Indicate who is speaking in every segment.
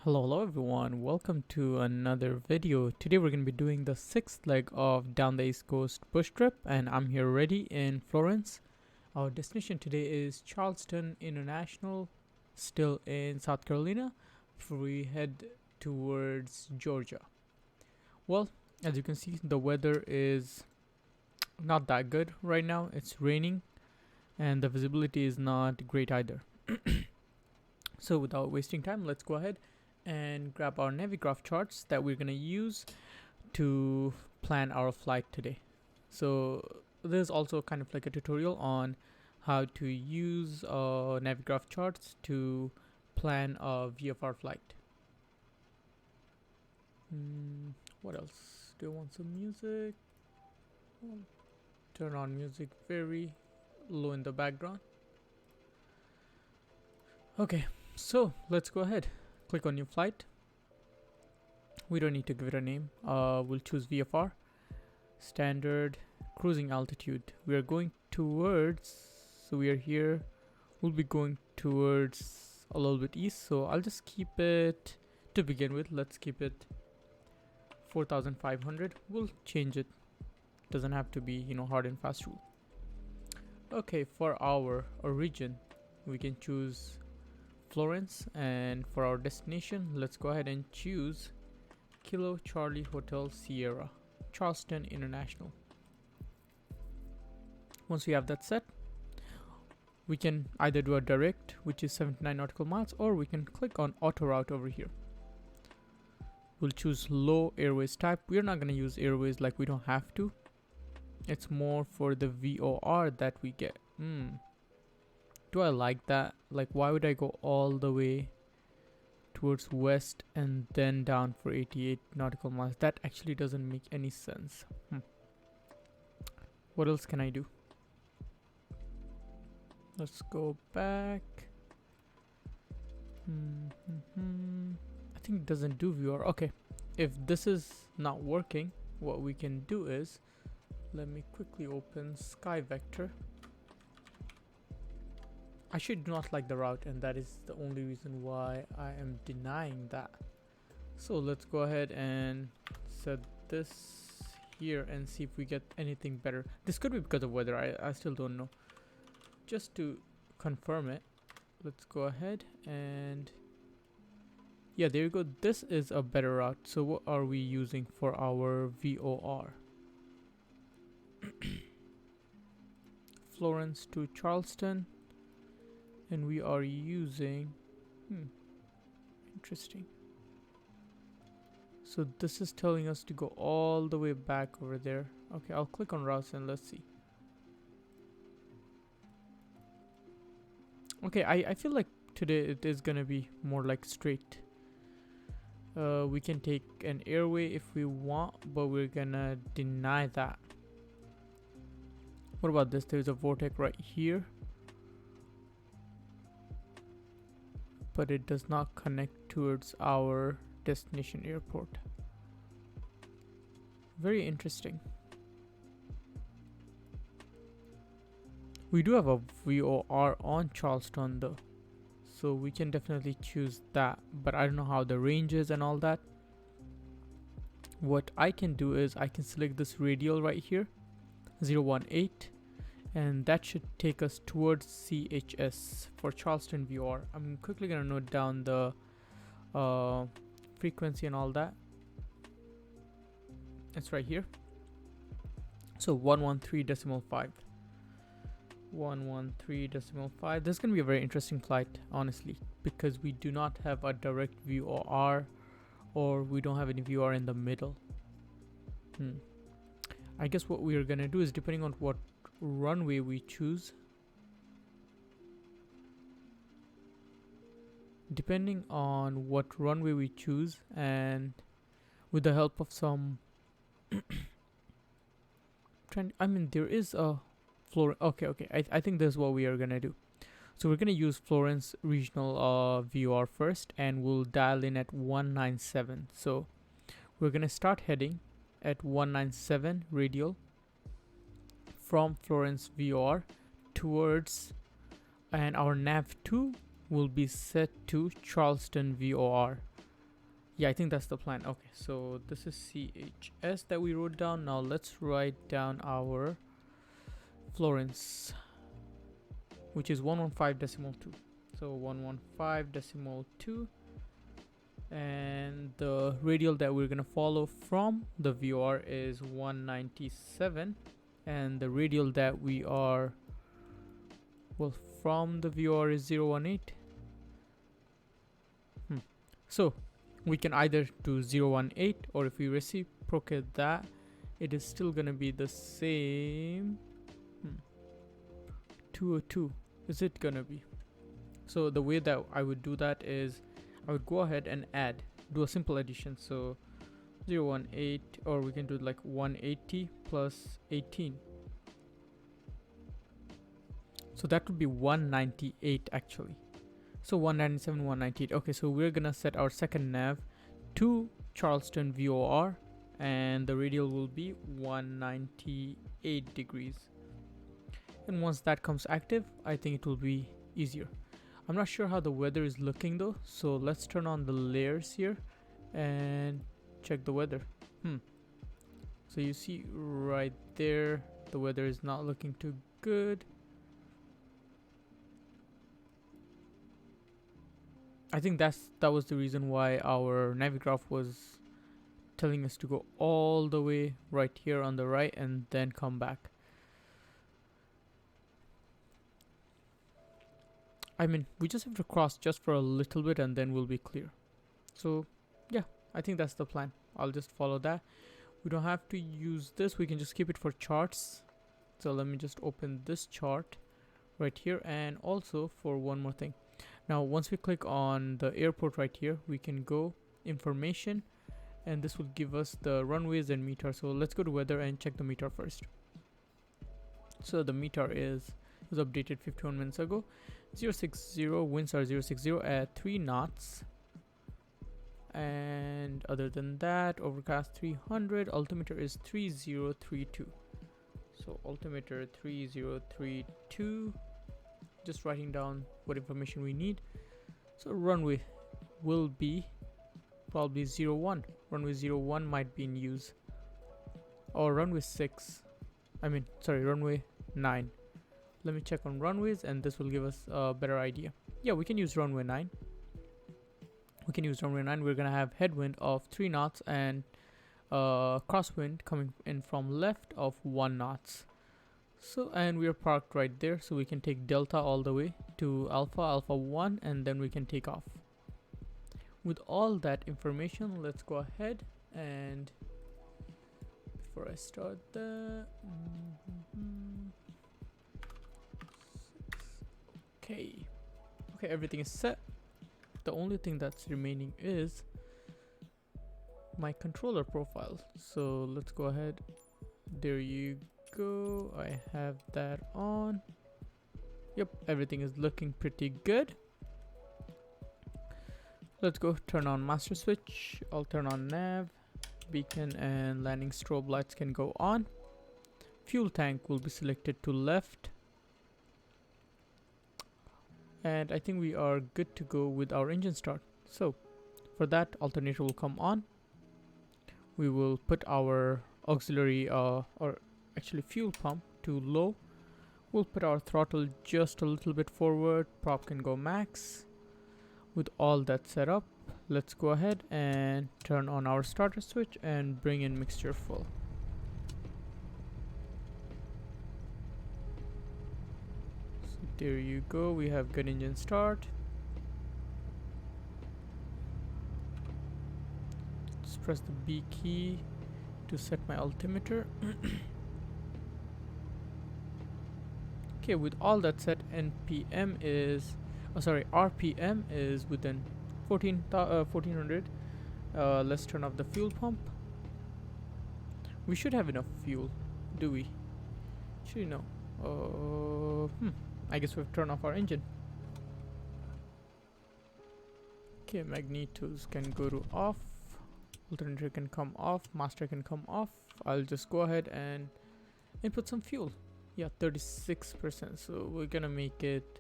Speaker 1: Hello everyone, welcome to another video. Today we're going to be doing the sixth leg of Down the East Coast bush trip, and I'm here ready in Florence. Our destination today is Charleston International, still in South Carolina, before we head towards Georgia. Well, as you can see, the weather is not that good right now. It's raining and the visibility is not great either. So without wasting time, let's go ahead and grab our Navigraph charts that we're going to use to plan our flight today. So there's also kind of like a tutorial on how to use Navigraph charts to plan a VFR flight. What else? Do you want some music? Turn on music very low in the background. Okay, so let's go ahead. Click on new flight. We don't need to give it a name. We'll choose VFR. Standard cruising altitude. We are going towards, so we are here. We'll be going towards a little bit east. So I'll just keep it, to begin with, let's keep it 4,500. We'll change it. Doesn't have to be, hard and fast rule. Okay, for our origin, we can choose Florence, and for our destination, let's go ahead and choose Kilo Charlie Hotel Sierra, Charleston International. Once we have that set, we can either do a direct, which is 79 nautical miles, or we can click on auto route over here. We'll choose low airways type. We're not going to use airways, like we don't have to. It's more for the VOR that we get. Do I like that? Like, why would I go all the way towards west and then down for 88 nautical miles? That actually doesn't make any sense. What else can I do? Let's go back. I think it doesn't do VR. Okay, if this is not working, what we can do is, let me quickly open Sky Vector. I should not like the route, and that is the only reason why I am denying that. So let's go ahead and set this here and see if we get anything better. This could be because of weather. I still don't know. Just to confirm it, let's go ahead and yeah, there you go. This is a better route. So what are we using for our VOR? Florence to Charleston. And we are using interesting. So this is telling us to go all the way back over there. Okay, I'll click on routes and let's see. Okay, I feel like today it is gonna be more like straight. We can take an airway if we want, but we're gonna deny that. What about this? There's a vortex right here, but it does not connect towards our destination airport. Very interesting. We do have a VOR on Charleston though, so we can definitely choose that, but I don't know how the range is and all that. What I can do is I can select this radial right here, 018, and that should take us towards CHS for Charleston VOR. I'm quickly gonna note down the frequency and all that. It's right here. So 113.5. 113.5. This is gonna be a very interesting flight, honestly, because we do not have a direct VOR, or we don't have any VOR in the middle. I guess what we are gonna do is, depending on what runway we choose, and with the help of some there is a Florence. Okay, I think this is what we are gonna do. So we're gonna use Florence regional VOR first, and we'll dial in at 197. So we're gonna start heading at 197 radial from Florence VOR towards, and our nav2 will be set to Charleston VOR. Yeah, I think that's the plan. Okay, so this is CHS that we wrote down. Now let's write down our Florence, which is 115.2. So 115.2, and the radial that we're gonna follow from the VOR is 197, and the radial that we are, well, from the VOR is 018. So we can either do 018, or if we reciprocate that, it is still gonna be the same. 202 is it gonna be? So the way that I would do that is I would go ahead and do a simple addition. So 018, or we can do like 180 plus 18. So that would be 198 actually. So 197, 198. Okay, so we're gonna set our second nav to Charleston VOR, and the radial will be 198 degrees. And once that comes active, I think it will be easier. I'm not sure how the weather is looking though, so let's turn on the layers here and check the weather. So you see right there, the weather is not looking too good. I think that was the reason why our Navigraph was telling us to go all the way right here on the right and then come back. I mean, we just have to cross just for a little bit and then we'll be clear. So yeah, I think that's the plan. I'll just follow that. We don't have to use this, we can just keep it for charts. So let me just open this chart right here, and also for one more thing. Now once we click on the airport right here, we can go information, and this will give us the runways and METAR. So let's go to weather and check the METAR first. So the METAR was updated 51 minutes ago. 060, winds are 060 at 3 knots. And other than that, overcast 300, altimeter is 3032. So altimeter 3032. Just writing down what information we need. So runway will be probably 01. Runway 01 might be in use, or runway 6. Runway 9. Let me check on runways, and this will give us a better idea. Yeah, we can use runway 9. We're gonna have headwind of 3 knots and crosswind coming in from left of 1 knots. So, and we are parked right there, so we can take delta all the way to alpha 1, and then we can take off. With all that information, let's go ahead and before I start that, okay, everything is set. The only thing that's remaining is my controller profile. So let's go ahead. There you go. I have that on. Yep, everything is looking pretty good. Let's go turn on master switch. I'll turn on nav, beacon, and landing strobe lights can go on. Fuel tank will be selected to left. And I think we are good to go with our engine start. So for that, alternator will come on. We will put our auxiliary or actually fuel pump to low. We'll put our throttle just a little bit forward. Prop can go max. With all that set up, let's go ahead and turn on our starter switch and bring in mixture full. So there you go, we have good engine start. Just press the B key to set my altimeter. Okay, with all that set, RPM is within 1400. Let's turn off the fuel pump. We should have enough fuel, do we? Actually no. I guess we've turned off our engine. Okay, magnetos can go to off, alternator can come off, master can come off. I'll just go ahead and input some fuel. Yeah, 36%, so we're gonna make it,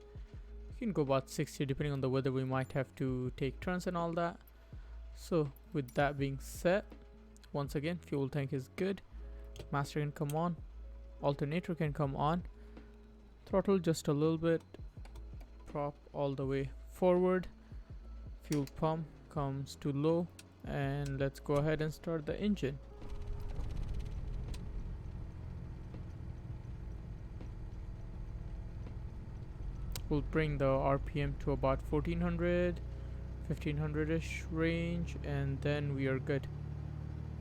Speaker 1: we can go about 60 depending on the weather. We might have to take turns and all that, so With that being said, once again, fuel tank is good, master can come on, alternator can come on, throttle just a little bit, prop all the way forward, fuel pump comes to low, and let's go ahead and start the engine. We'll bring the RPM to about 1400, 1500-ish range, and then we are good.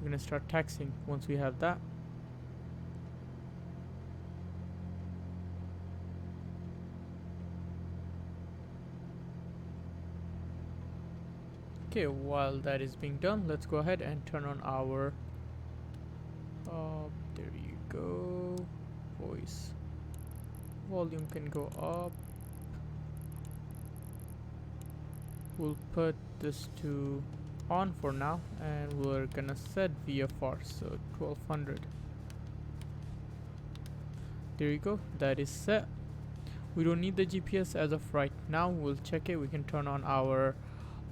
Speaker 1: We're gonna start taxiing once we have that. Okay, while that is being done, let's go ahead and turn on our there you go, voice volume can go up. We'll put this to on for now, and we're gonna set VFR, so 1200. There you go, that is set. We don't need the GPS as of right now. We'll check it. We can turn on our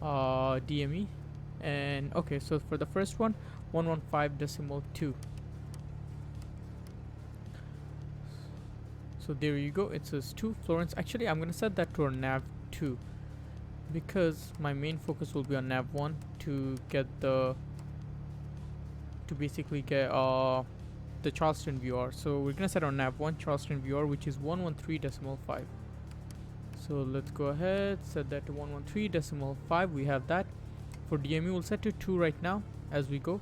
Speaker 1: DME, and okay, so for the first one, 115.2. So there you go, it says 2 Florence. Actually, I'm gonna set that to our nav 2 because my main focus will be on nav 1 to get the basically get the Charleston VOR. So we're gonna set on nav 1 Charleston VOR, which is 113.5. So let's go ahead, set that to 113.5. We have that. For DME, we'll set to 2 right now as we go,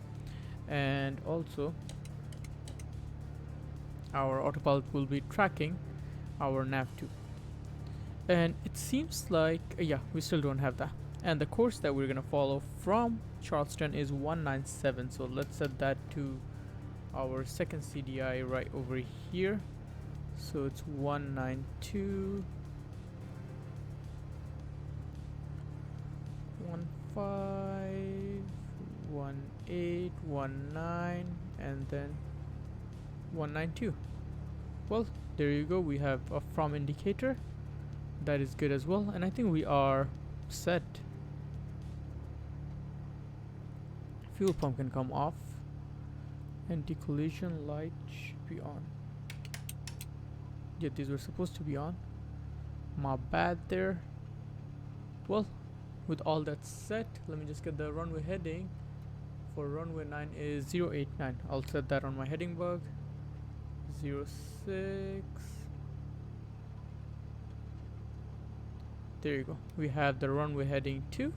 Speaker 1: and also our autopilot will be tracking our nav 2. And it seems like yeah, we still don't have that. And the course that we're gonna follow from Charleston is 197. So let's set that to our second CDI right over here. So it's 192. 15, 18, 19, and then 192. Well, there you go, we have a from indicator. That is good as well, and I think we are set. Fuel pump can come off, and decollision light should be on. Yeah, these were supposed to be on. My bad there. Well, with all that set, let me just get the runway heading. For runway 9 is 089. I'll set that on my heading bug. 06. There you go. We have the runway heading 2.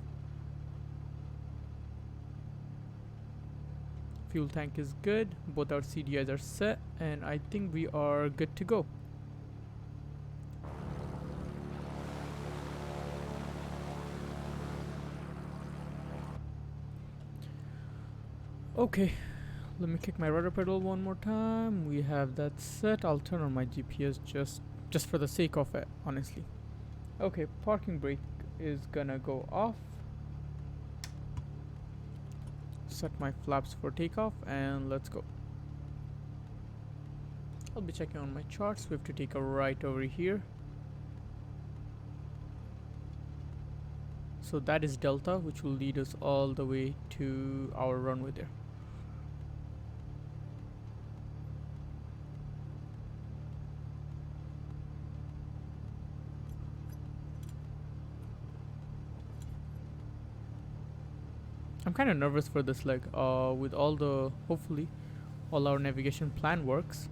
Speaker 1: Fuel tank is good. Both our CDIs are set, and I think we are good to go. Okay, let me kick my rudder pedal one more time. We have that set. I'll turn on my GPS just for the sake of it, honestly. Okay, parking brake is gonna go off. Set my flaps for takeoff, and let's go. I'll be checking on my charts. We have to take a right over here. So that is Delta, which will lead us all the way to our runway there. I'm kind of nervous for this leg. With all the, hopefully all our navigation plan works.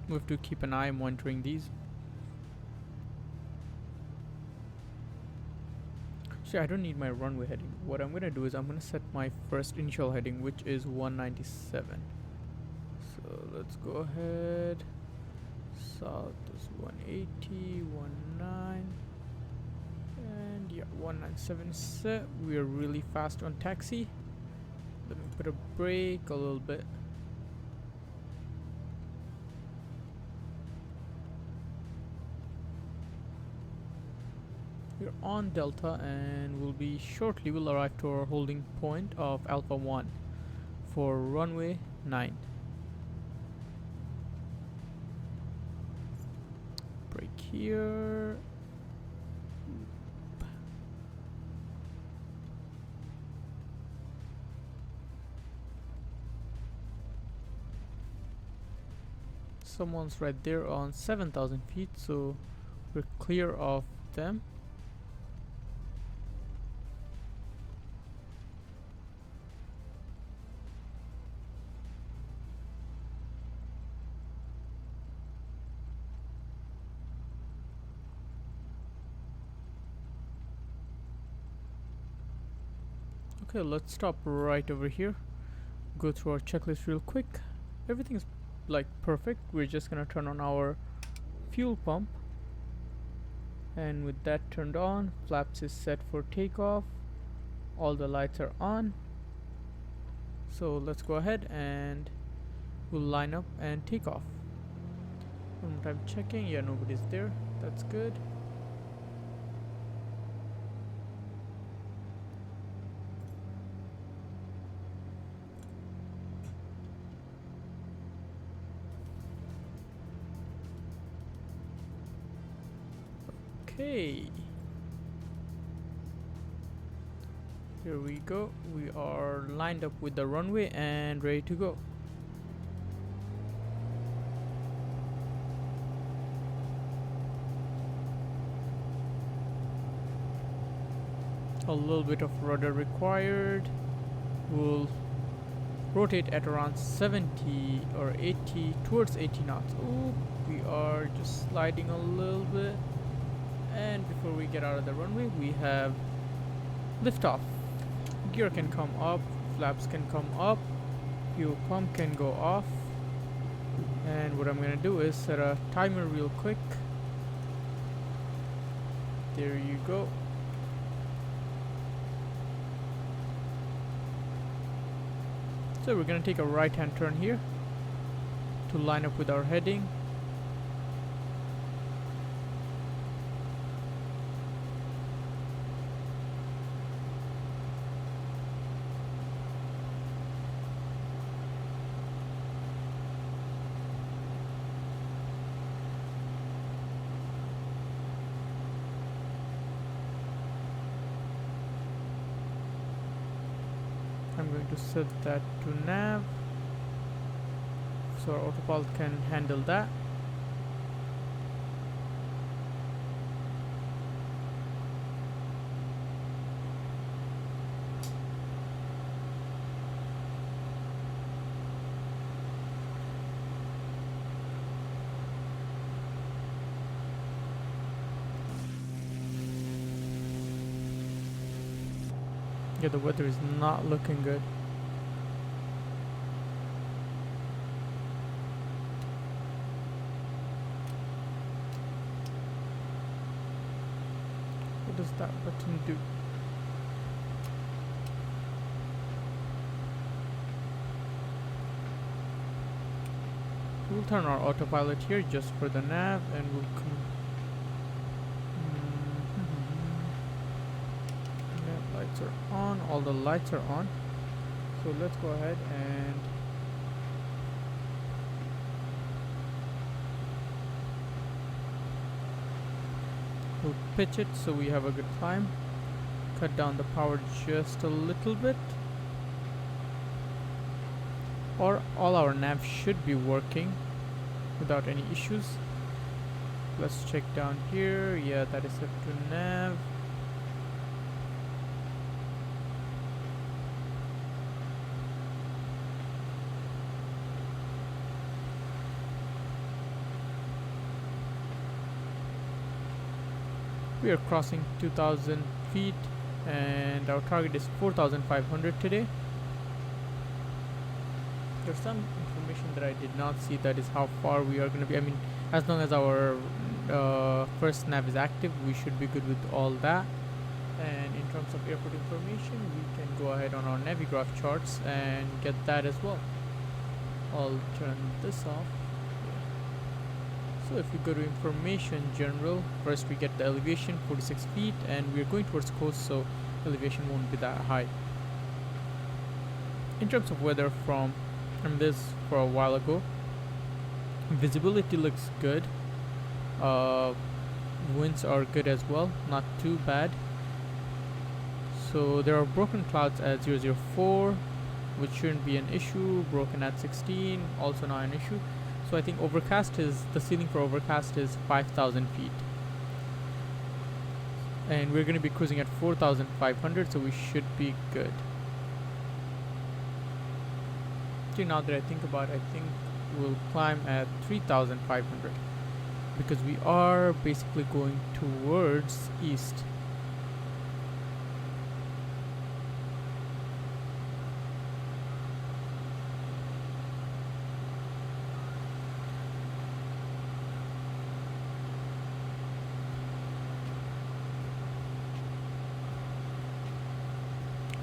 Speaker 1: We have to keep an eye monitoring these. See, I don't need my runway heading. What I'm gonna do is I'm gonna set my first initial heading, which is 197. So let's go ahead. South is 180, 19. And yeah, 197 set. We are really fast on taxi. Let me put a brake a little bit. We're on Delta, and we'll arrive to our holding point of Alpha 1 for runway 9. Brake here. someone's right there on 7,000 feet, so we're clear of them. Okay, let's stop right over here. Go through our checklist real quick. Everything's like perfect. We're just gonna turn on our fuel pump, and with that turned on, flaps is set for takeoff. All the lights are on. So let's go ahead and we'll line up and take off. One more time checking. Yeah, nobody's there. That's good. Okay, here we go. We are lined up with the runway and ready to go. A little bit of rudder required. We'll rotate at around 70 or 80 towards 80 knots. Oh, we are just sliding a little bit. And before we get out of the runway, we have liftoff. Gear can come up, flaps can come up, fuel pump can go off. And what I'm gonna do is set a timer real quick. There you go. So we're gonna take a right hand turn here to line up with our heading. I'm going to set that to nav so our autopilot can handle that. Yeah, the weather is not looking good. What does that button do? We'll turn our autopilot here just for the nav, and we'll come. Lights are on, all the lights are on. So let's go ahead and we'll pitch it so we have a good climb. Cut down the power just a little bit. Or all our nav should be working without any issues. Let's check down here. Yeah, that is set to nav. We are crossing 2,000 feet and our target is 4,500 today. There's some information that I did not see, that is how far we are going to be. I mean, as long as our first nav is active, we should be good with all that. And in terms of airport information, we can go ahead on our Navigraph charts and get that as well. I'll turn this off. So if we go to information general, first we get the elevation 46 feet and we're going towards coast, so elevation won't be that high. In terms of weather from this for a while ago, visibility looks good. Winds are good as well, not too bad. So there are broken clouds at 004, which shouldn't be an issue. Broken at 16, also not an issue. So I think overcast is, the ceiling for overcast is 5,000 feet. And we're going to be cruising at 4,500, so we should be good. Actually, now that I think about it, I think we'll climb at 3,500 because we are basically going towards east.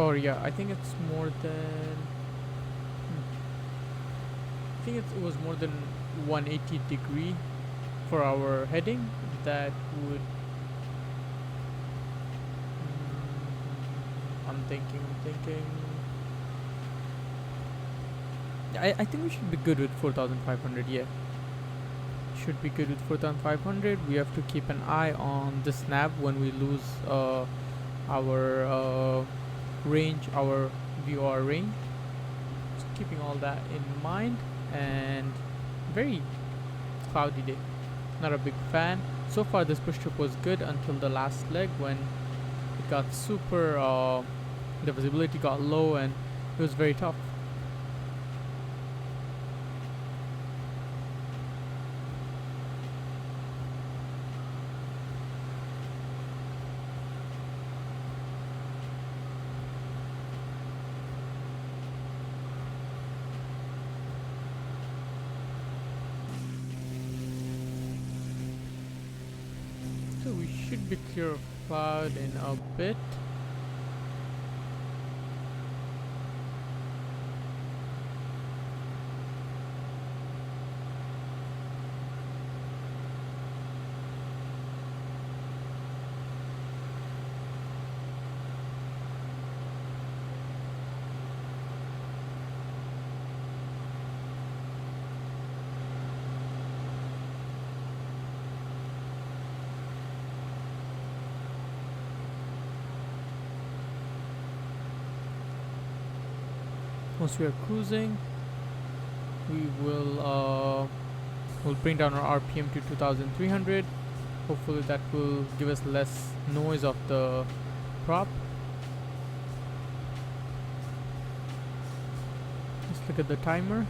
Speaker 1: Oh yeah, I think it's more than I think it was more than 180 degree for our heading. That would I'm thinking I think we should be good with 4,500. Yeah, should be good with 4,500. We have to keep an eye on this nav when we lose our range, our VOR range. So keeping all that in mind, and very cloudy day. Not a big fan. So far this push trip was good until the last leg when it got super, the visibility got low and it was very tough. So we should be clear of cloud in a bit. Once we are cruising, we will we'll bring down our RPM to 2,300. Hopefully that will give us less noise of the prop. Let's look at the timer.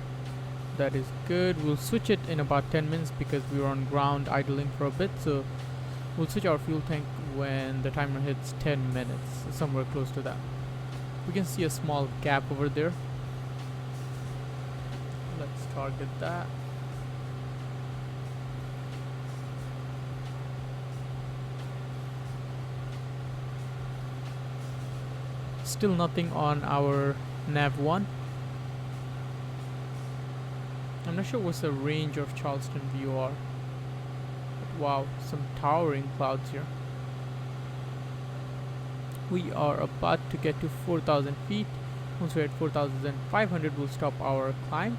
Speaker 1: That is good. We'll switch it in about 10 minutes because we were on ground idling for a bit, so we'll switch our fuel tank when the timer hits 10 minutes, somewhere close to that. We can see a small gap over there. Let's target that. Still nothing on our nav 1. I'm not sure what's the range of Charleston VOR. But wow, some towering clouds here. We are about to get to 4,000 feet. Once we're at 4,500, we'll stop our climb.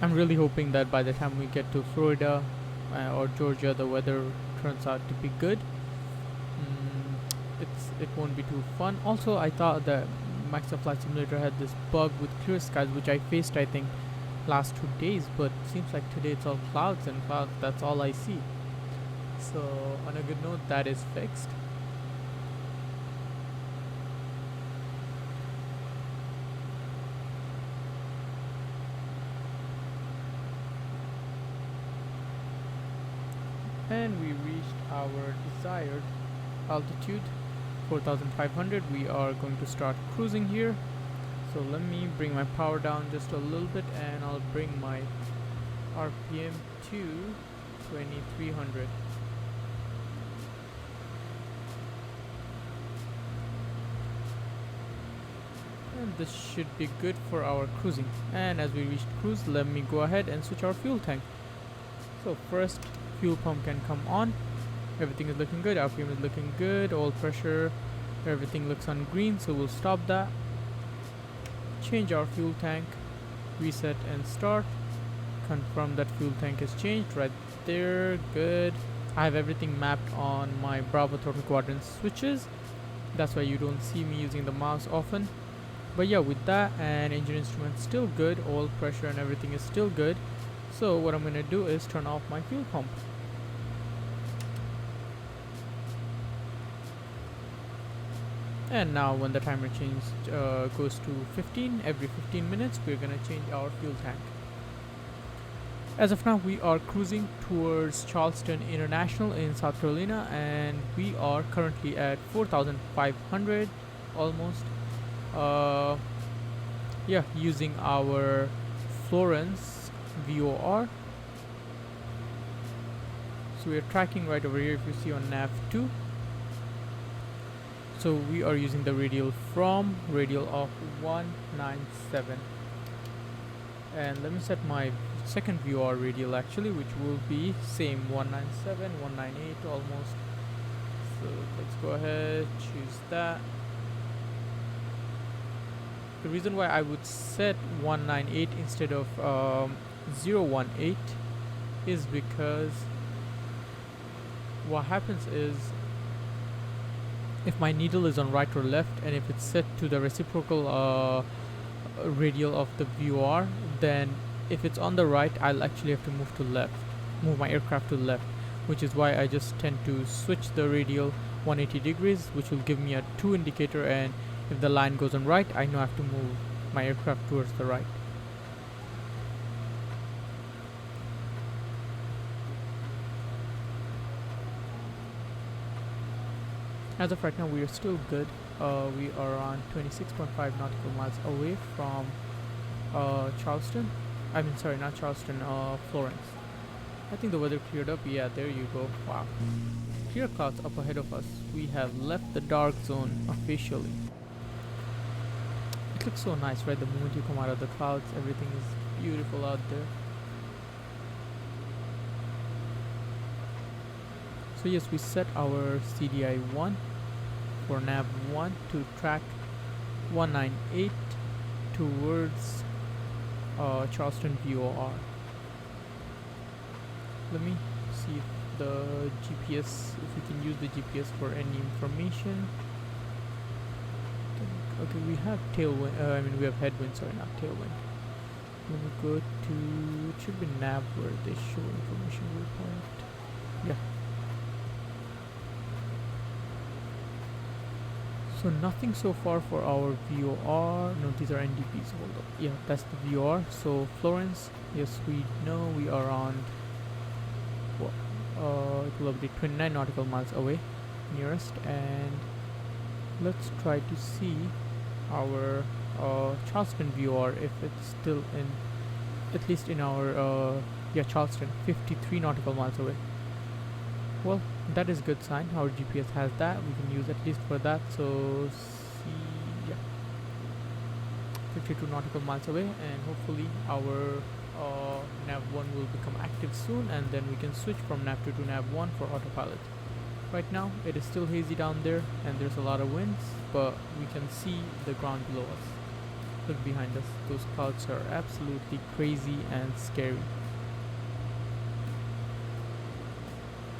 Speaker 1: I'm really hoping that by the time we get to Florida or Georgia, the weather turns out to be good. It won't be too fun. Also, I thought that Microsoft Flight Simulator had this bug with clear skies, which I faced, I think, last 2 days. But seems like today it's all clouds and clouds. That's all I see. So on a good note, that is fixed. And we reached our desired altitude, 4,500. We are going to start cruising here. So let me bring my power down just a little bit, and I'll bring my RPM to 2300. And this should be good for our cruising. And as we reach cruise, let me go ahead and switch our fuel tank. So first, fuel pump can come on. Everything is looking good. RPM is looking good. Oil pressure, everything looks on green, so we'll stop that. Change our fuel tank, reset and start. Confirm that fuel tank is changed right there. Good. I have everything mapped on my Bravo throttle quadrant switches. That's why you don't see me using the mouse often. But yeah, with that, and engine instrument still good, oil pressure and everything is still good. So what I'm gonna do is turn off my fuel pump. And now when the timer change goes to 15, every 15 minutes we're gonna change our fuel tank. As of now, we are cruising towards Charleston International in South Carolina, and we are currently at 4,500 almost. Yeah, using our Florence VOR. So we are tracking right over here if you see on nav 2. So we are using the radial of 197. And let me set my second VOR radial actually, which will be same 197, 198 almost. So let's go ahead, choose that. The reason why I would set 198 instead of 018 is because what happens is, if my needle is on right or left, and if it's set to the reciprocal radial of the VOR, then if it's on the right, I'll actually have to move my aircraft to the left, which is why I just tend to switch the radial 180 degrees, which will give me a 2 indicator, and if the line goes on right, I know I have to move my aircraft towards the right. As of right now, we are still good. We are on 26.5 nautical miles away from Charleston. I mean, sorry, not Charleston, Florence. I think the weather cleared up. Yeah, there you go. Wow. Clear clouds up ahead of us. We have left the dark zone officially. It looks so nice, right? The moment you come out of the clouds, everything is beautiful out there. So yes, we set our CDI 1 for nav 1 to track 198 towards Charleston VOR. Let me see if the GPS, if we can use the GPS for any information. Okay, we have tailwind, we have headwind, sorry, not tailwind. Let me go to, it should be nav where they show information viewpoint. Yeah. So nothing so far for our VOR. No, these are NDPs. Hold up. Yeah, that's the VOR. So Florence, yes, we know we are on what? It will be 29 nautical miles away, nearest, and let's try to see our Charleston VOR if it's still in, at least in our yeah, Charleston, 53 nautical miles away. Well, that is good sign. Our GPS has that. We can use at least for that. So, yeah, 52 nautical miles away, and hopefully our nav 1 will become active soon, and then we can switch from nav 2 to nav 1 for autopilot. Right now, it is still hazy down there, and there's a lot of winds, but we can see the ground below us. Look behind us. Those clouds are absolutely crazy and scary.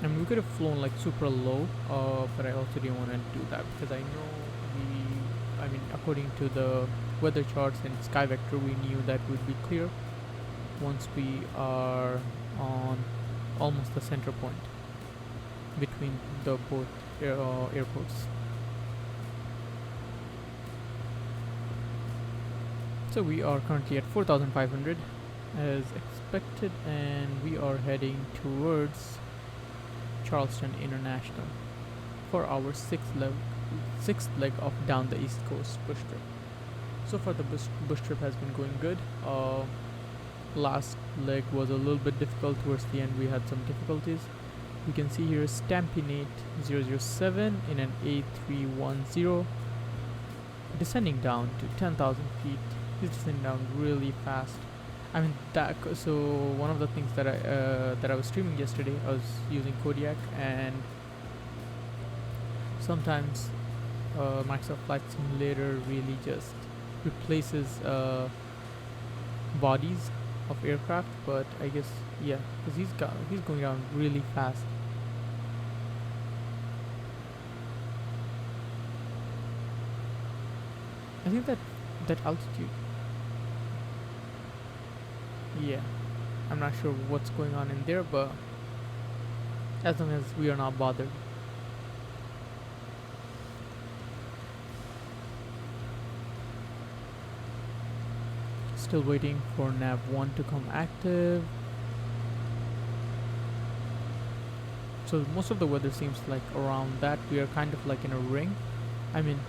Speaker 1: I mean, we could have flown like super low, but I also didn't want to do that because I know I mean, according to the weather charts and sky vector, we knew that would be clear once we are on almost the center point between the both airports. So we are currently at 4,500 as expected, and we are heading towards Charleston International for our sixth leg of down the East Coast push trip. So far the bush trip has been going good. Last leg was a little bit difficult. Towards the end we had some difficulties. You can see here Stampinate 007 in an A310, descending down to 10,000 feet. He's descending down really fast. I mean so one of the things that I was streaming yesterday, I was using Kodiak, and sometimes Microsoft Flight Simulator really just replaces bodies of aircraft, but I guess yeah, because he's going down really fast. I think that altitude, yeah, I'm not sure what's going on in there, but as long as we are not bothered. Still waiting for nav 1 to come active. So most of the weather seems like around that. We are kind of like in a ring. I mean,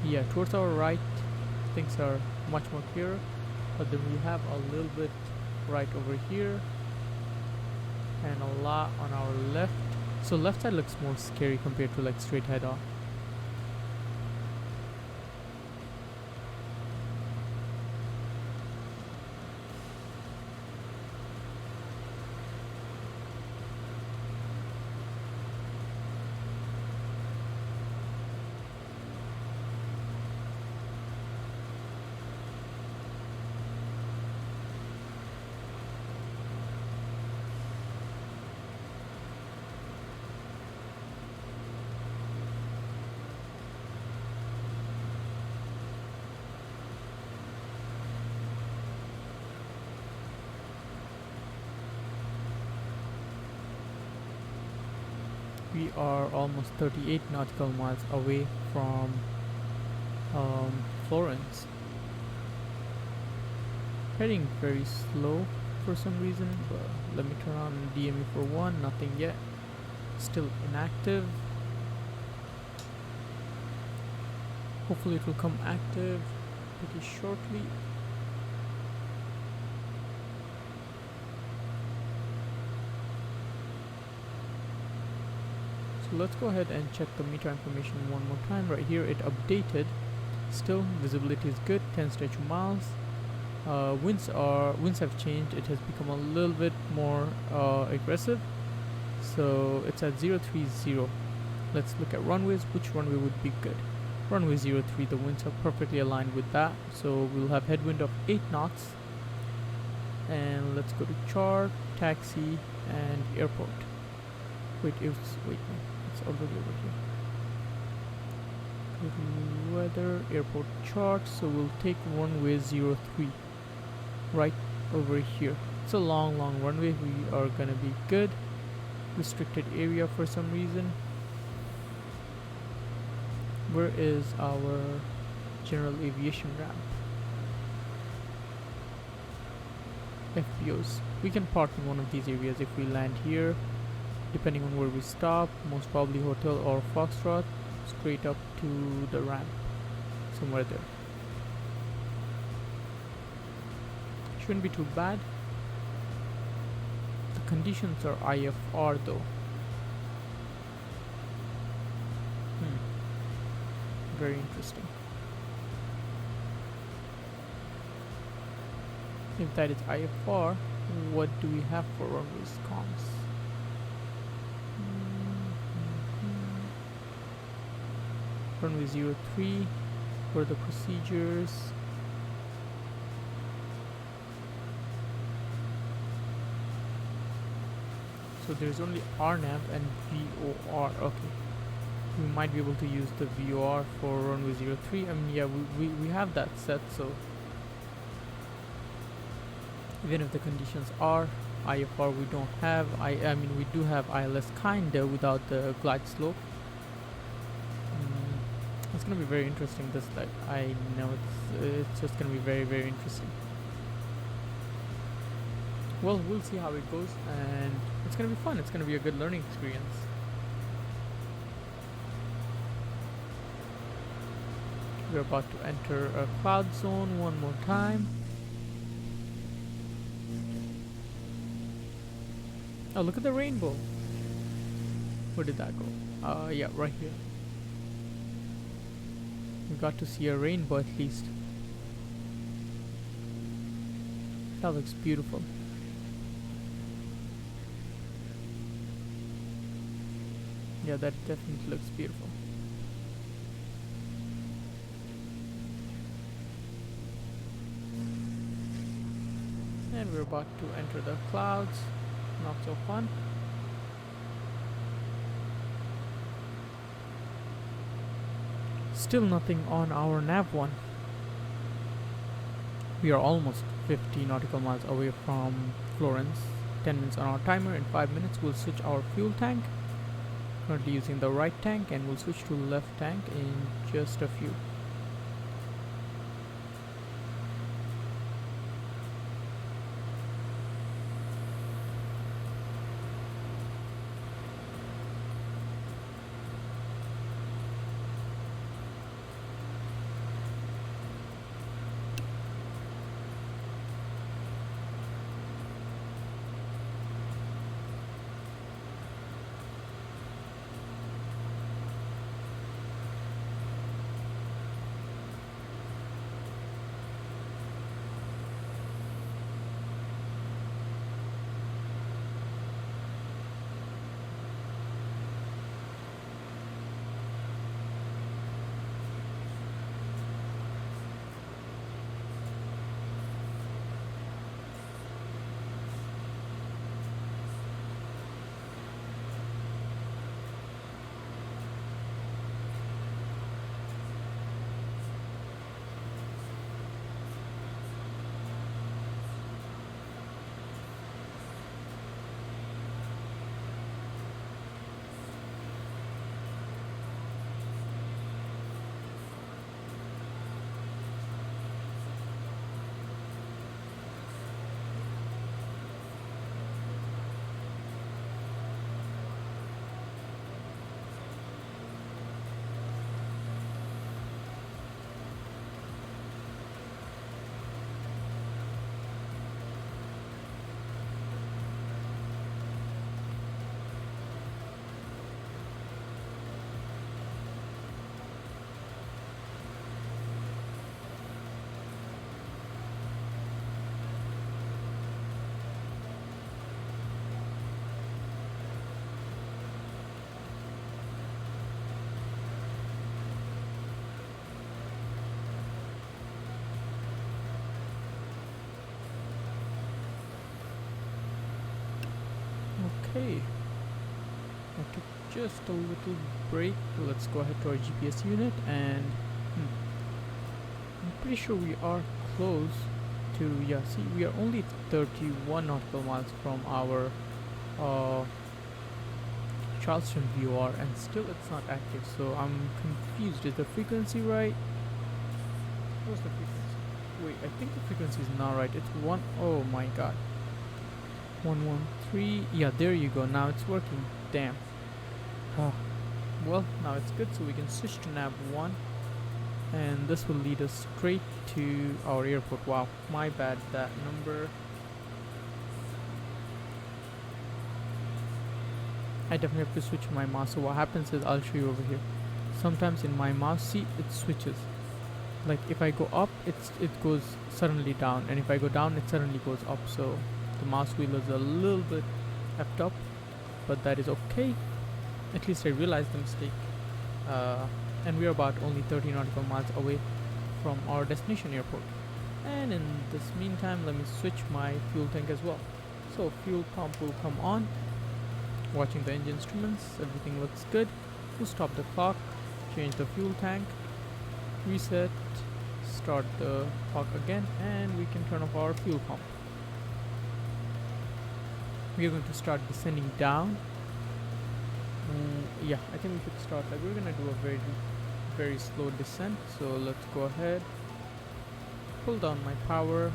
Speaker 1: yeah, towards our right things are much more clearer, but then we have a little bit right over here and a lot on our left. So left side looks more scary compared to like straight head on. We are almost 38 nautical miles away from Florence. Heading very slow for some reason, but let me turn on DME for 1, nothing yet. Still inactive. Hopefully it will come active pretty shortly. So let's go ahead and check the meter information one more time. Right here it updated. Still visibility is good, 10 statute miles. Winds have changed. It has become a little bit more aggressive. So it's at 030. Let's look at runways. Which runway would be good? Runway 03. The winds are perfectly aligned with that. So we'll have headwind of 8 knots. And let's go to chart, taxi, and airport. Wait, it's already over here. Go to weather, airport chart. So we'll take runway 03 right over here. It's a long runway. We are gonna be good. Restricted area for some reason. Where is our general aviation ramp? FBOs. We can park in one of these areas if we land here. Depending on where we stop, most probably hotel or Foxtrot, straight up to the ramp, somewhere there. Shouldn't be too bad. The conditions are IFR though. Very interesting. If that is IFR, what do we have for runways comms? Runway 03 for the procedures. So there's only RNAV and VOR. Okay, we might be able to use the VOR for runway 03. I mean, yeah, we have that set, so even if the conditions are IFR, we don't have I mean we do have ILS kinda without the glide slope. It's gonna be very interesting this leg. I know it's just gonna be very interesting. Well, we'll see how it goes, and it's gonna be fun. It's gonna be a good learning experience. We're about to enter a cloud zone one more time. Oh, look at the rainbow. Where did that go? Yeah, right here. We got to see a rainbow at least. That looks beautiful. Yeah, that definitely looks beautiful. And we're about to enter the clouds. Not so fun. Still nothing on our nav1. We are almost 50 nautical miles away from Florence. 10 minutes on our timer. In 5 minutes we'll switch our fuel tank. Currently using the right tank, and we'll switch to left tank in just a few. Okay, I took just a little break. Let's go ahead to our GPS unit, and I'm pretty sure we are close to, yeah, see, we are only 31 nautical miles from our Charleston VOR, and still it's not active, so I'm confused. Is the frequency right? What's the frequency? Wait, I think the frequency is not right. It's one, oh my god, 113. Yeah, there you go. Now it's working. Damn. Well, now it's good, so we can switch to nav 1, and this will lead us straight to our airport. Wow, my bad, that number. I definitely have to switch my mouse. So what happens is, I'll show you over here. Sometimes in my mouse, see, it switches. Like if I go up, it goes suddenly down, and if I go down, it suddenly goes up. So the mouse wheel is a little bit effed up, but that is okay. At least I realized the mistake. And we are about only 30 nautical miles away from our destination airport. And in this meantime, let me switch my fuel tank as well. So fuel pump will come on. Watching the engine instruments, everything looks good. We'll stop the clock, change the fuel tank, reset, start the clock again, and we can turn off our fuel pump. We are going to start descending down. Yeah, I think we should start, like, we're gonna do a very slow descent. So let's go ahead, pull down my power,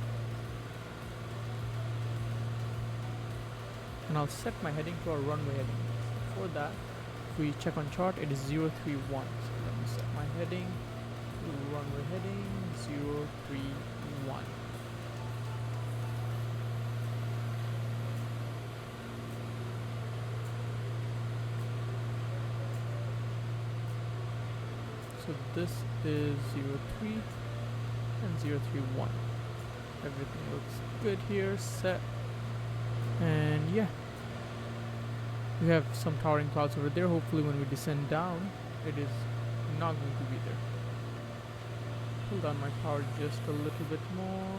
Speaker 1: and I'll set my heading to our runway heading. For that, if we check on chart, it is 031. So let me set my heading runway heading 031. So this is 03 and 031. Everything looks good here, set. And yeah, we have some towering clouds over there. Hopefully when we descend down, it is not going to be there. Pull down my power just a little bit more.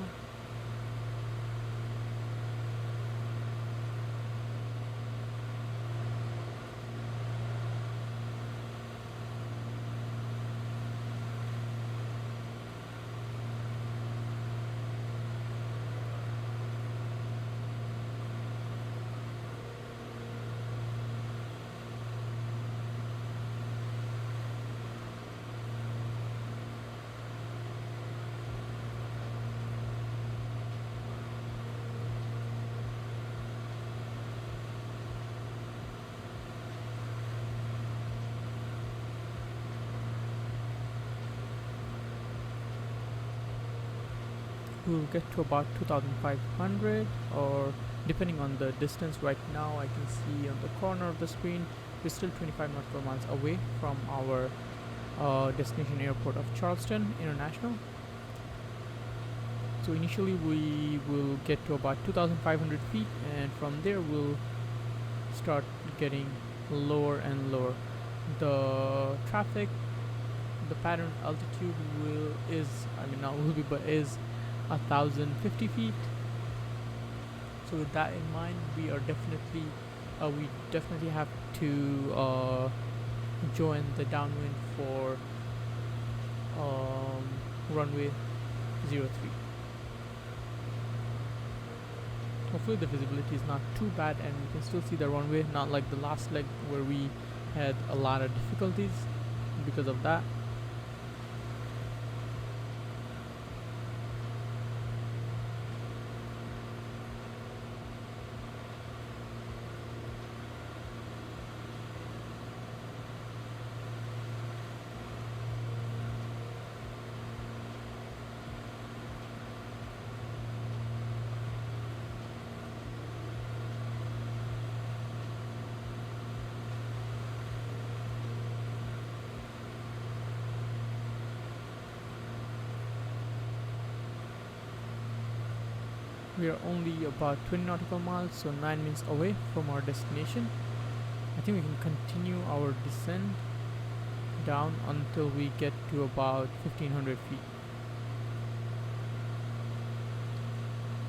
Speaker 1: We'll get to about 2500, or depending on the distance. Right now I can see on the corner of the screen we're still 25 nautical miles away from our destination airport of Charleston International. So initially we will get to about 2500 feet, and from there we'll start getting lower and lower. The traffic, the pattern altitude is 1050 feet. So with that in mind, we definitely have to join the downwind for runway 03. Hopefully the visibility is not too bad and we can still see the runway, not like the last leg where we had a lot of difficulties because of that. We are only about 20 nautical miles, so 9 minutes away from our destination. I think we can continue our descent down until we get to about 1500 feet.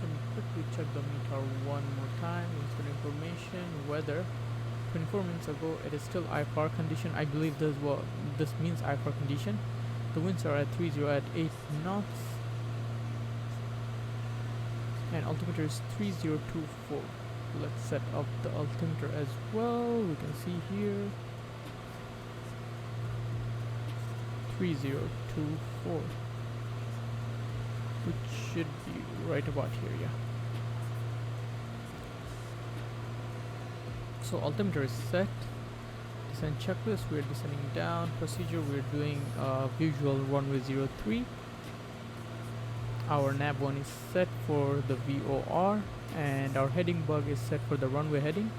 Speaker 1: Let me quickly check the meter one more time. Insert information, weather. 24 minutes ago it is still IFR condition. I believe this means IFR condition. The winds are at 30 at 8 knots. And altimeter is 3024. Let's set up the altimeter as well. We can see here 3024, which should be right about here. Yeah. So altimeter is set. Descent checklist. We're descending down. Procedure. We're doing visual runway 03. Our nav 1 is set for the VOR, and our heading bug is set for the runway heading,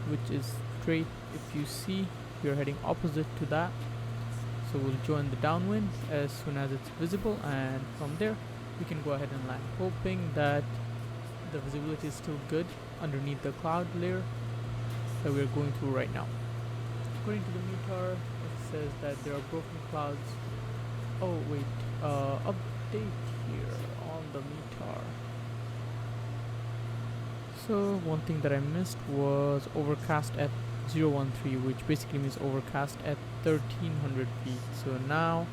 Speaker 1: which is straight. If you see, we are heading opposite to that. So we'll join the downwind as soon as it's visible, and from there we can go ahead and land, hoping that the visibility is still good underneath the cloud layer that we're going through right now. According to the meter, it says that there are broken clouds. Oh wait, update here on the meter. So one thing that I missed was overcast at 013, which basically means overcast at 1300 feet. So now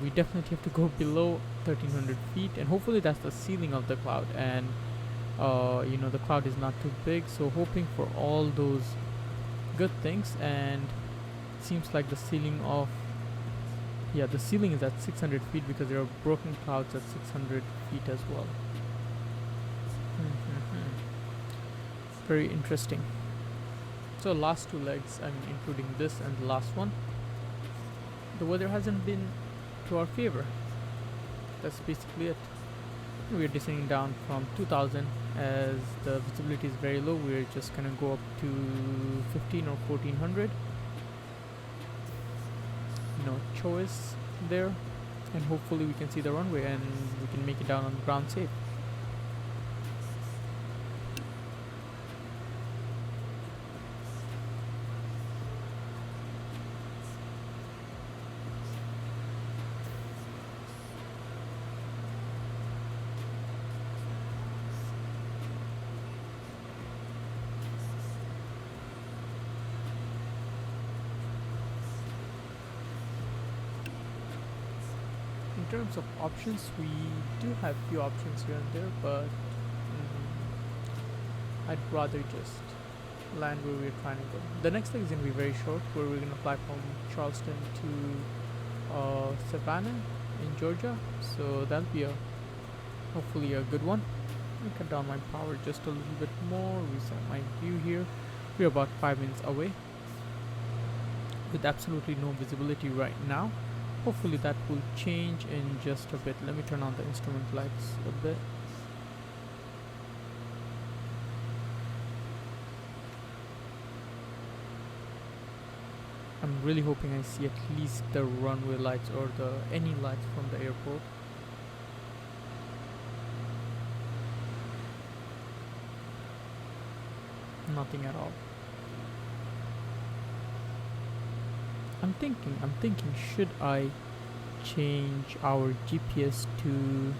Speaker 1: we definitely have to go below 1300 feet, and hopefully that's the ceiling of the cloud, and the cloud is not too big, so hoping for all those good things. And it seems like the ceiling is at 600 feet because there are broken clouds at 600 feet as well. Very interesting. So last two legs, including this and the last one, the weather hasn't been to our favor. That's basically it. We're descending down from 2000 as the visibility is very low. We're just gonna go up to 15 or 1400. No choice there, and hopefully we can see the runway and we can make it down on the ground safe. In terms of options, we do have few options here and there, but I'd rather just land where we're trying to go. The next leg is going to be very short, where we're going to fly from Charleston to Savannah in Georgia, so that'll be hopefully a good one. Let me cut down my power just a little bit more, reset my view here. We're about 5 minutes away with absolutely no visibility right now. Hopefully that will change in just a bit. Let me turn on the instrument lights a bit. I'm really hoping I see at least the runway lights or any lights from the airport. Nothing at all. I'm thinking, should I change our GPS to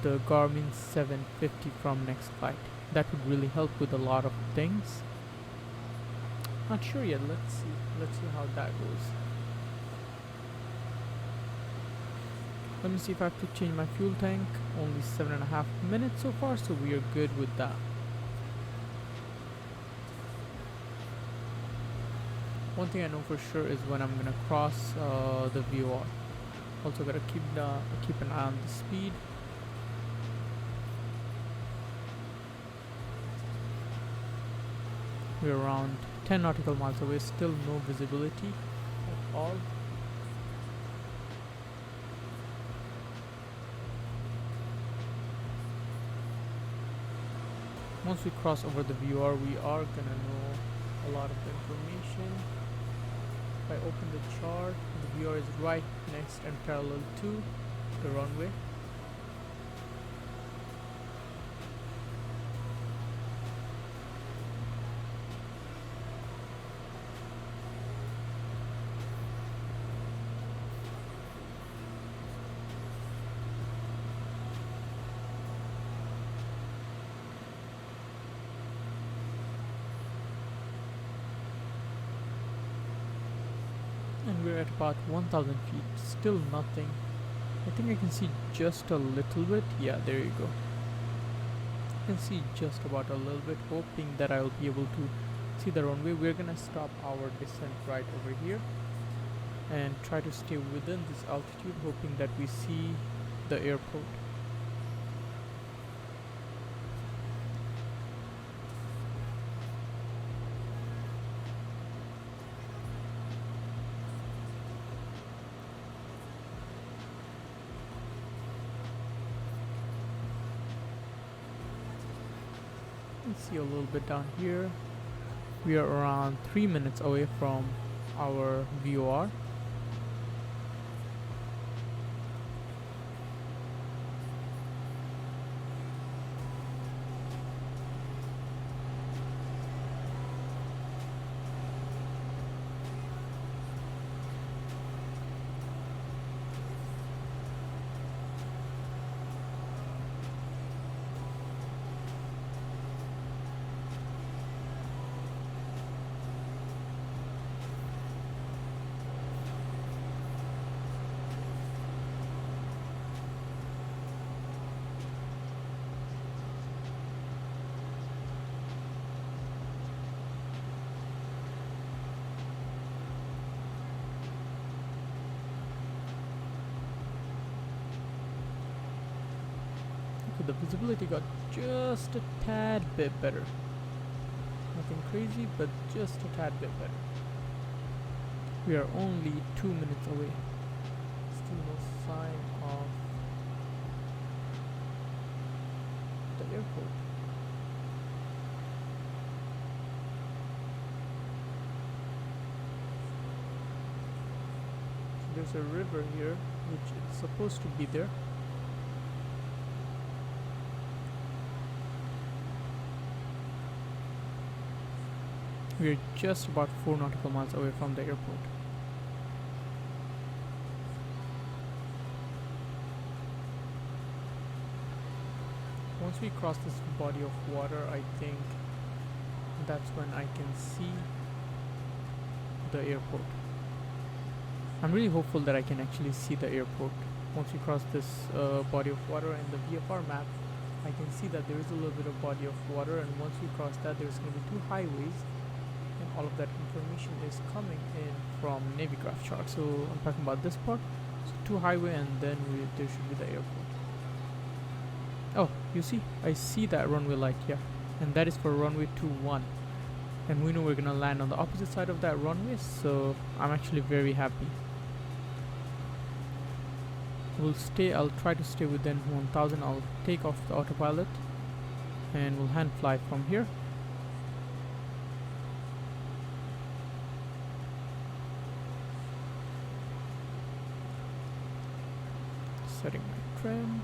Speaker 1: the Garmin 750 from next flight? That would really help with a lot of things. Not sure yet. Let's see how that goes. Let me see if I have to change my fuel tank. Only 7.5 minutes so far, so we are good with that. One thing I know for sure is when I'm gonna cross the VOR. Also gotta keep an eye on the speed. We're around 10 nautical miles away, still no visibility at all. Once we cross over the VOR, we are gonna know a lot of information. If I open the chart, the VOR is right next and parallel to the runway. And we're at about 1000 feet, still nothing. I think I can see just a little bit. Yeah, there you go. I can see just about a little bit, hoping that I'll be able to see the runway. We're gonna stop our descent right over here and try to stay within this altitude, hoping that we see the airport. See a little bit down here. We are around 3 minutes away from our VOR. The visibility got just a tad bit better. Nothing crazy, but just a tad bit better. We are only 2 minutes away. still no sign of the airport. So there's a river here, which is supposed to be there. We're just about 4 nautical miles away from the airport. Once we cross this body of water, I think that's when I can see the airport. I'm really hopeful that I can actually see the airport. Once we cross this body of water in the VFR map, I can see that there is a little bit of body of water, and once we cross that, there's going to be 2 highways, and all of that information is coming in from Navigraph chart. So I'm talking about this part. So 2 highway, and then there should be the airport. Oh, you see, I see that runway light, yeah, and that is for runway 21, and we know we're gonna land on the opposite side of that runway, so I'm actually very happy. I'll try to stay within 1000. I'll take off the autopilot and we'll hand fly from here. Setting my trim.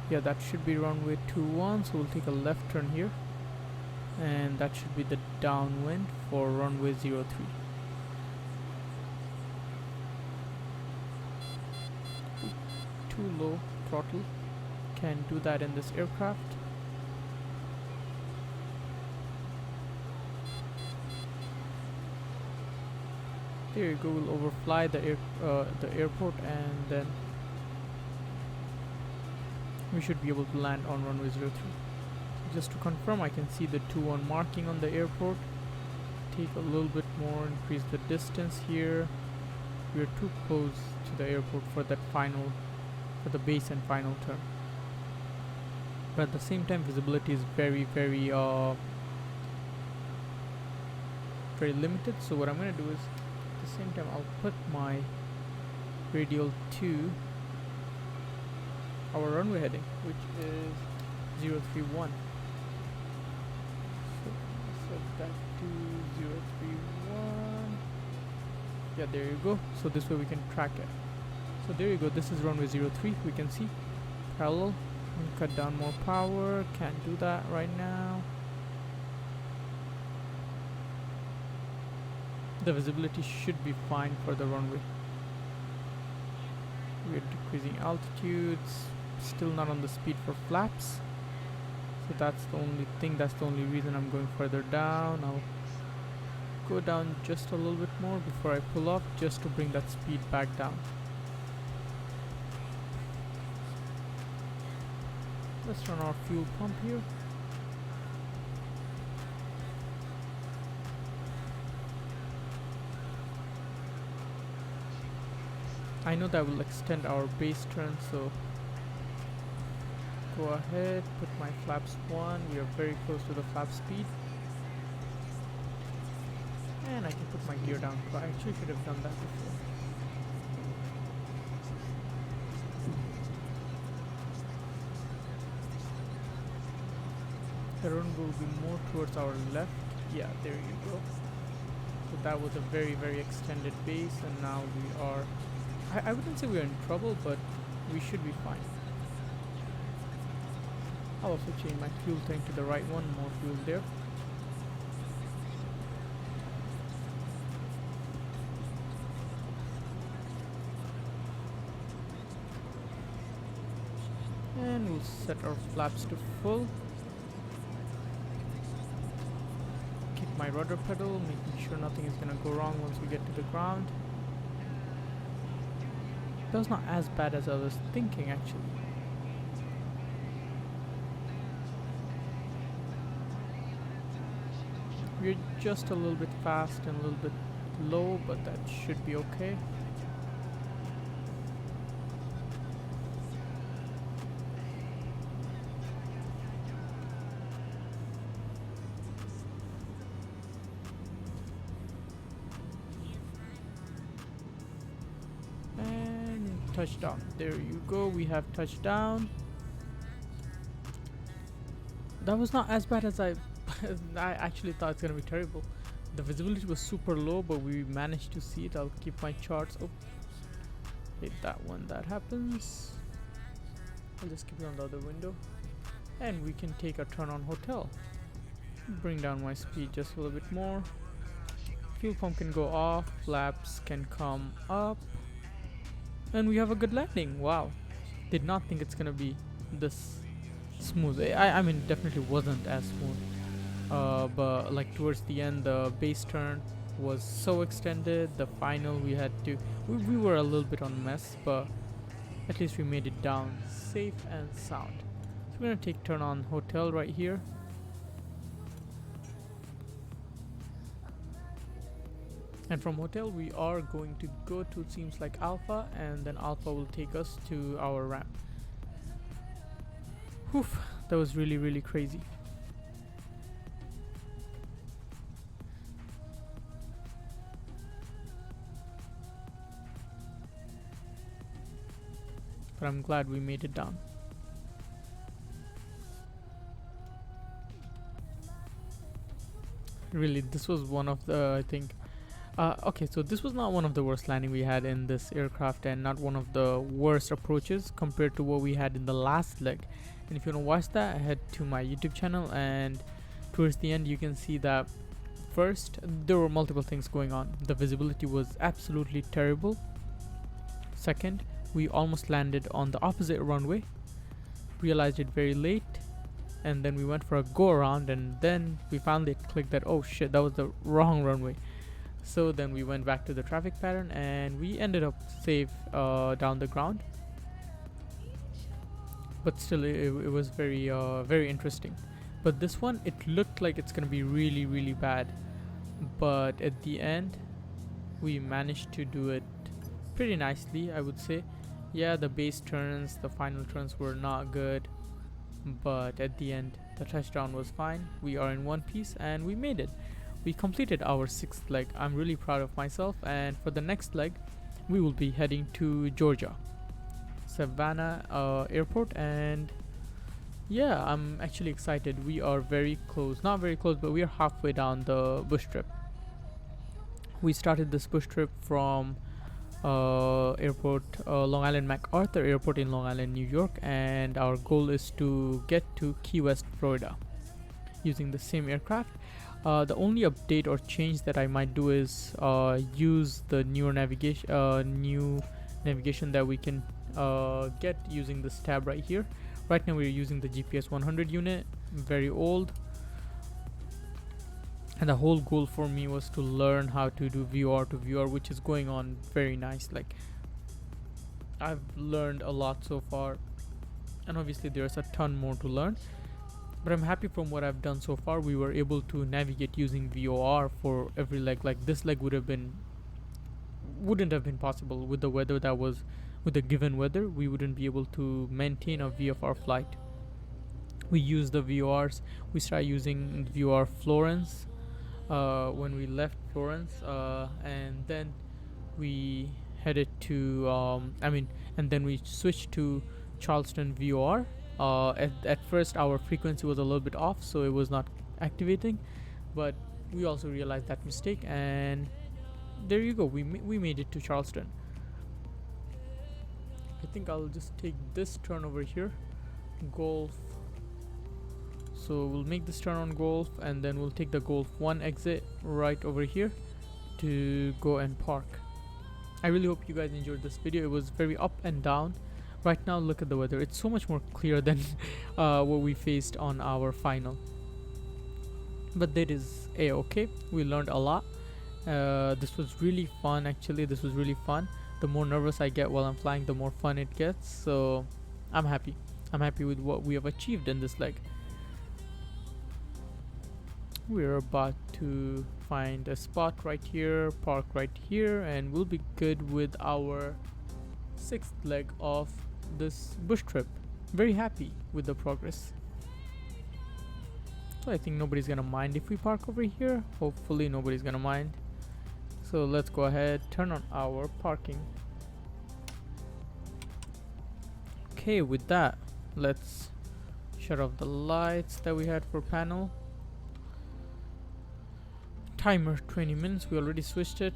Speaker 1: Yeah, that should be runway 21, so we'll take a left turn here, and that should be the downwind for runway 03. Too low throttle, can't do that in this aircraft. There you go, we'll overfly the airport, and then we should be able to land on runway 03. Just to confirm, I can see the 21 marking on the airport. Take a little bit more, increase the distance here. We are too close to the airport for that final, for the base and final turn. But at the same time, visibility is very limited. So what I'm going to do is, at the same time, I'll put my radial to our runway heading, which is 031. So set that to 031. Yeah, there you go. So this way we can track it. So there you go. This is runway 03. We can see parallel. And cut down more power. Can't do that right now. The visibility should be fine for the runway. We are decreasing altitudes. Still not on the speed for flaps, so that's the only thing, that's the only reason I'm going further down. I'll go down just a little bit more before I pull up, just to bring that speed back down. Let's run our fuel pump here. I know that will extend our base turn, so go ahead, put my flaps 1. We are very close to the flap speed, and I can put my gear down, but I actually should have done that before. The run will be more towards our left. Yeah, there you go. So that was a very extended base, and now we are, I wouldn't say we're in trouble, but we should be fine. I'll also change my fuel tank to the right one, more fuel there. And we'll set our flaps to full. Keep my rudder pedal, making sure nothing is gonna go wrong once we get to the ground. That was not as bad as I was thinking, actually. We're just a little bit fast and a little bit low, but that should be okay. And touchdown. There you go, we have touchdown. That was not as bad as I actually thought it's gonna be terrible. The visibility was super low, but we managed to see it. I'll keep my charts. Oh, hit that one, that happens. I'll just keep it on the other window. And we can take a turn on hotel. Bring down my speed just a little bit more. Fuel pump can go off, flaps can come up. And we have a good landing. Wow. Did not think it's gonna be this smooth. I mean, definitely wasn't as smooth. But like towards the end, the base turn was so extended. The final, we had to, we were a little bit on mess, but at least we made it down safe and sound. So we're gonna take turn on hotel right here. And from hotel we are going to go to, it seems like Alpha, and then Alpha will take us to our ramp. Whew, that was really crazy. But I'm glad we made it down. Really, this was one of the, I think, okay, so this was not one of the worst landing we had in this aircraft, and not one of the worst approaches compared to what we had in the last leg. And if you want to watch that, head to my YouTube channel, and towards the end you can see that first there were multiple things going on. The visibility was absolutely terrible. Second, we almost landed on the opposite runway, realized it very late, and then we went for a go around, and then we finally clicked that, oh shit, that was the wrong runway. So then we went back to the traffic pattern, and we ended up safe down the ground. But still, it was very interesting. But this one, it looked like it's gonna be really bad, but at the end we managed to do it pretty nicely, I would say. Yeah, the base turns, the final turns were not good, but at the end the touchdown was fine. We are in one piece and we made it. We completed our 6th leg. I'm really proud of myself, and for the next leg we will be heading to Georgia, Savannah airport, and yeah, I'm actually excited. We are very close, not very close, but we are halfway down the bush trip. We started this bush trip from airport, Long Island MacArthur Airport in Long Island, New York, and our goal is to get to Key West, Florida, using the same aircraft. The only update or change that I might do is use the new navigation that we can get using this tab right here. Right now we're using the GPS 100 unit, very old, and the whole goal for me was to learn how to do VOR to VOR, which is going on very nice. Like, I've learned a lot so far, and obviously there's a ton more to learn, but I'm happy from what I've done so far. We were able to navigate using VOR for every leg. Like, this leg wouldn't have been possible with the weather that was, with the given weather. We wouldn't be able to maintain a VFR flight. We used the VORs. We started using VOR Florence when we left Florence, and then we headed to and then we switched to Charleston VOR. At first our frequency was a little bit off, so it was not activating, but we also realized that mistake, and there you go, we made it to Charleston. I think I'll just take this turn over here, Golf. So we'll make this turn on Golf, and then we'll take the Golf 1 exit right over here to go and park. I really hope you guys enjoyed this video. It was very up and down. Right now look at the weather, it's so much more clear than what we faced on our final, but that is okay. We learned a lot. This was really fun. Actually, this was really fun. The more nervous I get while I'm flying, the more fun it gets, so I'm happy with what we have achieved in this leg. We're about to find a spot right here, park right here, and we'll be good with our 6th leg of this bush trip. Very happy with the progress. So I think nobody's gonna mind if we park over here. Hopefully nobody's gonna mind. So let's go ahead, turn on our parking. Okay, with that, let's shut off the lights that we had for panel. Timer 20 minutes, we already switched it,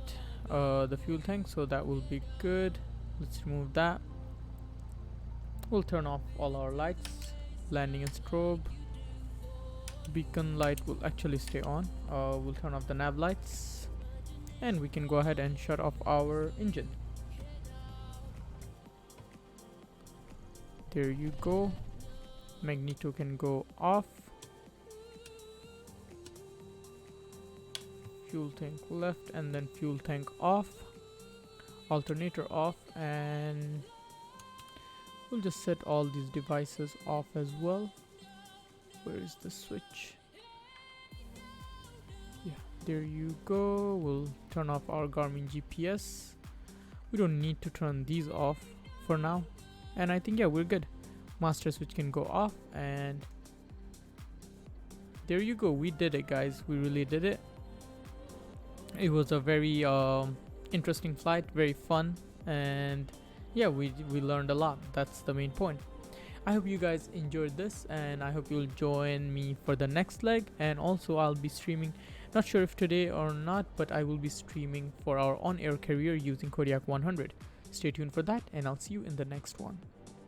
Speaker 1: the fuel tank, so that will be good. Let's remove that. We'll turn off all our lights, landing and strobe. Beacon light will actually stay on. We'll turn off the nav lights, and we can go ahead and shut off our engine. There you go. Magneto can go off. Fuel tank left, and then fuel tank off. Alternator off, and we'll just set all these devices off as well. Where is the switch? Yeah, there you go. We'll turn off our Garmin GPS. We don't need to turn these off for now, and I think, yeah, we're good. Master switch can go off, and there you go. We did it, guys. We really did it. It was a very interesting flight, very fun, and yeah, we learned a lot. That's the main point. I hope you guys enjoyed this, and I hope you'll join me for the next leg. And also, I'll be streaming, not sure if today or not, but I will be streaming for our on-air career using Kodiak 100. Stay tuned for that, and I'll see you in the next one.